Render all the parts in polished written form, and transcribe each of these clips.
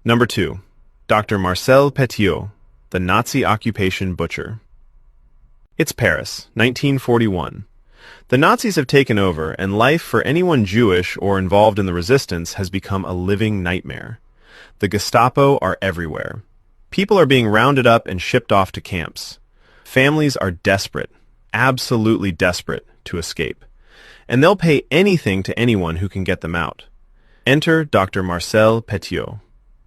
Number 2. Dr. Marcel Petiot, the Nazi occupation butcher. It's Paris, 1941. The Nazis have taken over, and life for anyone Jewish or involved in the resistance has become a living nightmare. The Gestapo are everywhere. People are being rounded up and shipped off to camps. Families are desperate, absolutely desperate, to escape. And they'll pay anything to anyone who can get them out. Enter Dr. Marcel Petiot,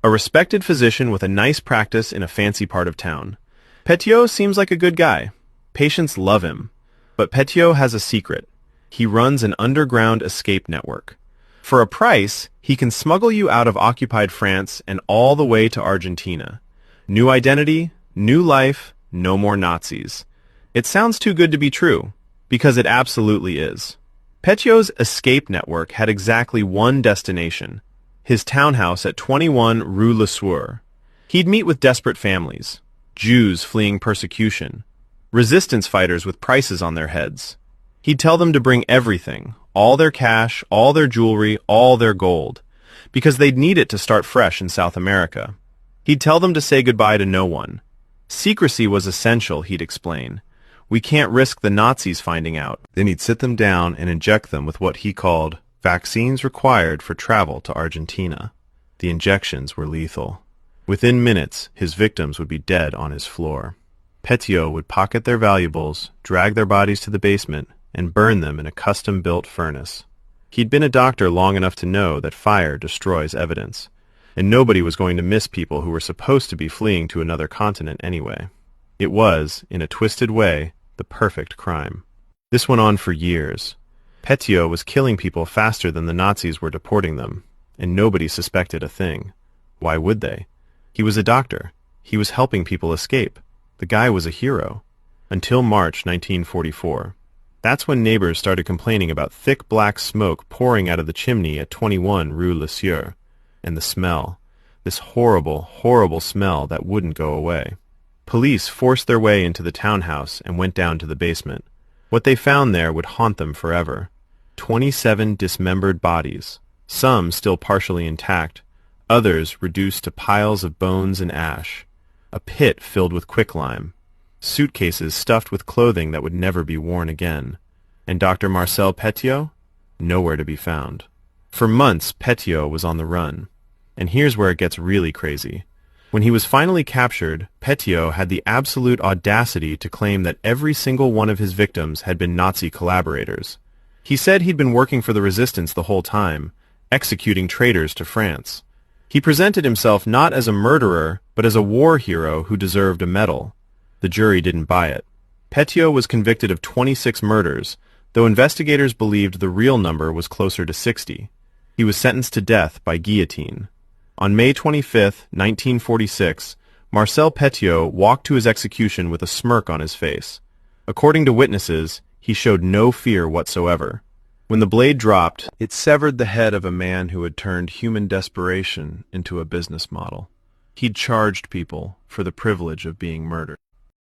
a respected physician with a nice practice in a fancy part of town. Petiot seems like a good guy. Patients love him. But Petiot has a secret. He runs an underground escape network. For a price, he can smuggle you out of occupied France and all the way to Argentina. New identity, new life, no more Nazis. It sounds too good to be true, because it absolutely is. Petiot's escape network had exactly one destination, his townhouse at 21 Rue Le Sueur. He'd meet with desperate families, Jews fleeing persecution, resistance fighters with prices on their heads. He'd tell them to bring everything, all their cash, all their jewelry, all their gold, because they'd need it to start fresh in South America. He'd tell them to say goodbye to no one. Secrecy was essential, he'd explain. We can't risk the Nazis finding out. Then he'd sit them down and inject them with what he called vaccines required for travel to Argentina. The injections were lethal. Within minutes, his victims would be dead on his floor. Petiot would pocket their valuables, drag their bodies to the basement, and burn them in a custom-built furnace. He'd been a doctor long enough to know that fire destroys evidence, and nobody was going to miss people who were supposed to be fleeing to another continent anyway. It was, in a twisted way, the perfect crime. This went on for years. Petiot was killing people faster than the Nazis were deporting them, and nobody suspected a thing. Why would they? He was a doctor. He was helping people escape. The guy was a hero. Until March 1944. That's when neighbors started complaining about thick black smoke pouring out of the chimney at 21 Rue Le Sueur, and the smell. This horrible, horrible smell that wouldn't go away. Police forced their way into the townhouse and went down to the basement. What they found there would haunt them forever. 27 dismembered bodies, some still partially intact, others reduced to piles of bones and ash. A pit filled with quicklime. Suitcases stuffed with clothing that would never be worn again. And Dr. Marcel Petiot? Nowhere to be found. For months, Petiot was on the run. And here's where it gets really crazy. When he was finally captured, Petiot had the absolute audacity to claim that every single one of his victims had been Nazi collaborators. He said he'd been working for the resistance the whole time, executing traitors to France. He presented himself not as a murderer, but as a war hero who deserved a medal. The jury didn't buy it. Petiot was convicted of 26 murders, though investigators believed the real number was closer to 60. He was sentenced to death by guillotine. On May 25, 1946, Marcel Petiot walked to his execution with a smirk on his face. According to witnesses, he showed no fear whatsoever. When the blade dropped, it severed the head of a man who had turned human desperation into a business model. He'd charged people for the privilege of being murdered.